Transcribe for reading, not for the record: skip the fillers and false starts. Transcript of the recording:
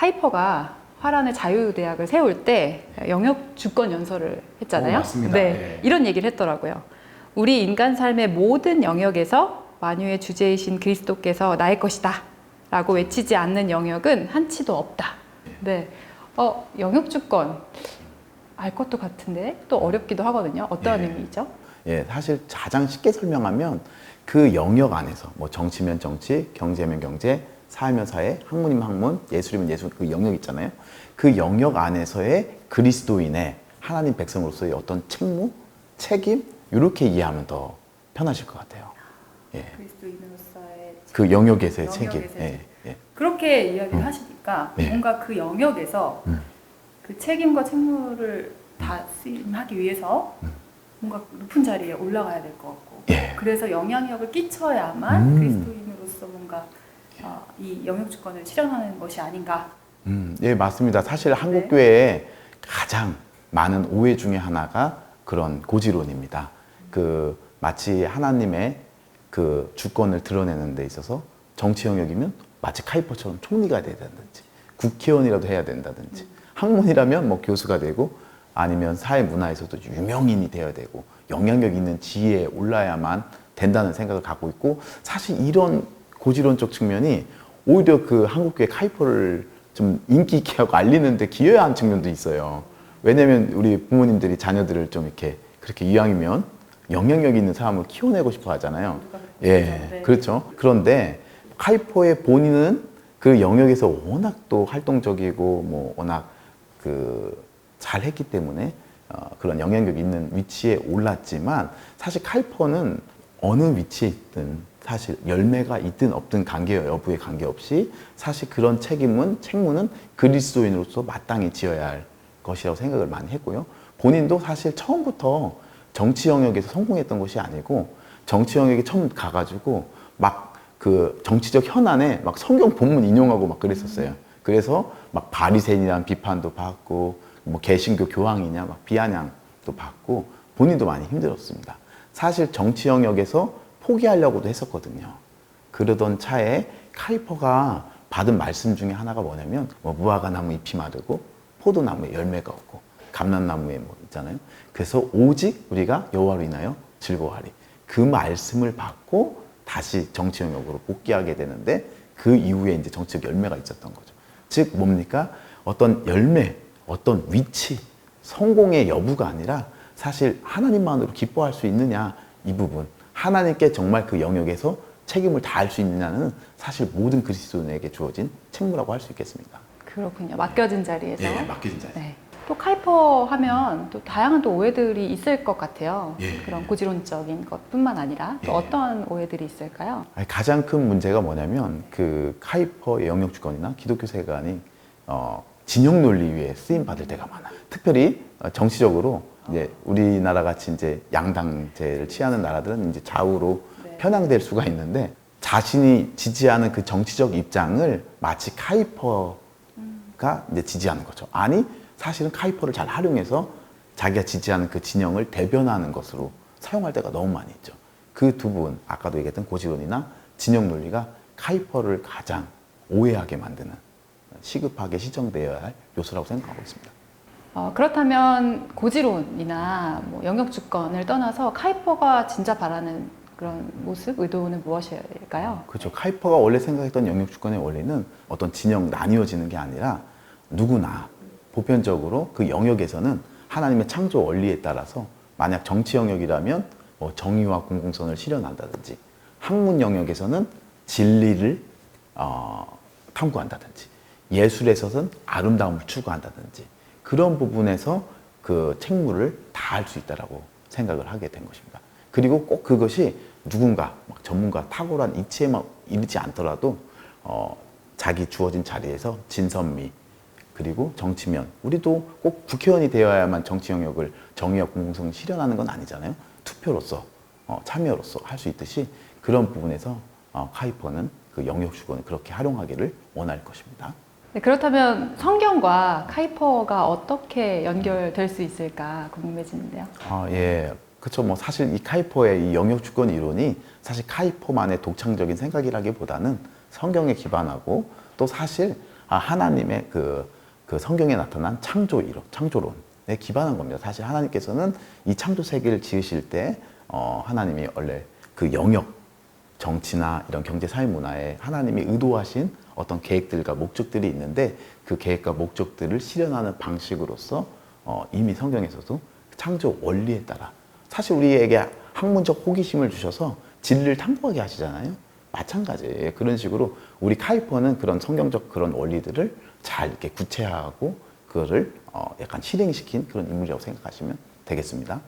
카이퍼가 화란의 자유대학을 세울 때 영역 주권 연설을 했잖아요. 맞습니다. 네, 네. 이런 얘기를 했더라고요. 우리 인간 삶의 모든 영역에서 만유의 주제이신 그리스도께서 나의 것이다 라고 외치지 않는 영역은 한치도 없다. 네, 영역 주권 알 것도 같은데 또 어렵기도 하거든요. 어떠한 의미죠? 예, 사실 가장 쉽게 설명하면 그 영역 안에서 뭐 정치면 정치, 경제면 경제, 사회면 사회, 학문이면 학문, 예술이면 예술, 그 영역 있잖아요. 그 영역 안에서의 그리스도인의 하나님 백성으로서의 어떤 책무, 책임 이렇게 이해하면 더 편하실 것 같아요. 예. 그리스도인으로서의 그 영역에서의 책임. 영역에서의 예, 예. 그렇게 이야기를 하시니까 네. 뭔가 그 영역에서 그 책임과 책무를 다 수임하기 위해서 뭔가 높은 자리에 올라가야 될 것 같고 예. 그래서 영향력을 끼쳐야만 그리스도인으로서 뭔가 이 영역 주권을 실현하는 것이 아닌가. 예, 맞습니다. 사실 한국교회에 가장 많은 오해 중에 하나가 그런 고지론입니다. 그 마치 하나님의 그 주권을 드러내는 데 있어서 정치 영역이면 마치 카이퍼처럼 총리가 돼야 된다든지 국회의원이라도 해야 된다든지 학문이라면 뭐 교수가 되고 아니면 사회 문화에서도 유명인이 되어야 되고 영향력 있는 지위에 올라야만 된다는 생각을 갖고 있고 사실 이런 고지론적 측면이 오히려 그 한국교회 카이퍼를 좀 인기 있게 하고 알리는데 기여한 측면도 있어요. 왜냐면 우리 부모님들이 자녀들을 좀 이렇게 그렇게 이왕이면 영향력 있는 사람을 키워내고 싶어 하잖아요. 예, 네. 그렇죠. 그런데 카이퍼의 본인은 그 영역에서 워낙 또 활동적이고 뭐 워낙 그 잘했기 때문에 그런 영향력 있는 위치에 올랐지만 사실 카이퍼는 어느 위치에 있든 사실 열매가 있든 없든 여부에 관계없이 사실 그런 책무는 그리스도인으로서 마땅히 지어야 할 것이라고 생각을 많이 했고요. 본인도 사실 처음부터 정치 영역에서 성공했던 것이 아니고 정치 영역에 처음 가가지고 막 그 정치적 현안에 막 성경 본문 인용하고 막 그랬었어요. 그래서 막 바리새인이라는 비판도 받고 뭐 개신교 교황이냐 막 비아냥도 받고 본인도 많이 힘들었습니다. 사실 정치 영역에서 포기하려고도 했었거든요. 그러던 차에 카이퍼가 받은 말씀 중에 하나가 뭐냐면 뭐 무화과 나무 잎이 마르고 포도나무에 열매가 없고 감람나무에 뭐 있잖아요. 그래서 오직 우리가 여호와로 인하여 즐거워하리. 그 말씀을 받고 다시 정치 영역으로 복귀하게 되는데 그 이후에 이제 정치적 열매가 있었던 거죠. 즉 뭡니까? 어떤 열매, 어떤 위치, 성공의 여부가 아니라 사실 하나님만으로 기뻐할 수 있느냐 이 부분. 하나님께 정말 그 영역에서 책임을 다할 수 있느냐는 사실 모든 그리스도인에게 주어진 책무라고 할 수 있겠습니다. 그렇군요. 맡겨진 자리에서. 예, 맡겨진 자리. 네. 또 카이퍼 하면 또 다양한 또 오해들이 있을 것 같아요. 예. 그런 고지론적인 것뿐만 아니라 또 예. 어떤 오해들이 있을까요? 가장 큰 문제가 뭐냐면 그 카이퍼의 영역 주권이나 기독교 세관이 진영 논리 위에 쓰임 받을 때가 많아요. 특별히 정치적으로 이제 우리나라 같이 이제 양당제를 취하는 나라들은 이제 좌우로 편향될 수가 있는데 자신이 지지하는 그 정치적 입장을 마치 카이퍼가 이제 지지하는 거죠. 아니 사실은 카이퍼를 잘 활용해서 자기가 지지하는 그 진영을 대변하는 것으로 사용할 때가 너무 많이 있죠. 그 두 부분, 아까도 얘기했던 고지론이나 진영 논리가 카이퍼를 가장 오해하게 만드는 시급하게 시정되어야 할 요소라고 생각하고 있습니다. 그렇다면 고지론이나 뭐 영역 주권을 떠나서 카이퍼가 진짜 바라는 그런 모습, 의도는 무엇일까요? 그렇죠. 카이퍼가 원래 생각했던 영역 주권의 원리는 어떤 진영 나뉘어지는 게 아니라 누구나 보편적으로 그 영역에서는 하나님의 창조 원리에 따라서 만약 정치 영역이라면 뭐 정의와 공공선을 실현한다든지 학문 영역에서는 진리를 탐구한다든지 예술에서는 아름다움을 추구한다든지 그런 부분에서 그 책무를 다할 수 있다라고 생각을 하게 된 것입니다. 그리고 꼭 그것이 누군가 막 전문가 탁월한 이치에만 이르지 않더라도 자기 주어진 자리에서 진선미 그리고 정치면 우리도 꼭 국회의원이 되어야만 정치 영역을 정의와 공공성을 실현하는 건 아니잖아요. 투표로서 참여로서 할 수 있듯이 그런 부분에서 카이퍼는 그 영역 주권을 그렇게 활용하기를 원할 것입니다. 네, 그렇다면 성경과 카이퍼가 어떻게 연결될 수 있을까 궁금해지는데요. 예. 그렇죠. 뭐 사실 이 카이퍼의 이 영역 주권 이론이 사실 카이퍼만의 독창적인 생각이라기보다는 성경에 기반하고 또 사실 하나님의 그 성경에 나타난 창조 이론, 창조론에 기반한 겁니다. 사실 하나님께서는 이 창조 세계를 지으실 때 하나님이 원래 그 영역, 정치나 이런 경제, 사회, 문화에 하나님이 의도하신 어떤 계획들과 목적들이 있는데 그 계획과 목적들을 실현하는 방식으로서 이미 성경에서도 창조 원리에 따라 사실 우리에게 학문적 호기심을 주셔서 진리를 탐구하게 하시잖아요. 마찬가지예요. 그런 식으로 우리 카이퍼는 그런 성경적 그런 원리들을 잘 이렇게 구체화하고 그거를 약간 실행시킨 그런 인물이라고 생각하시면 되겠습니다.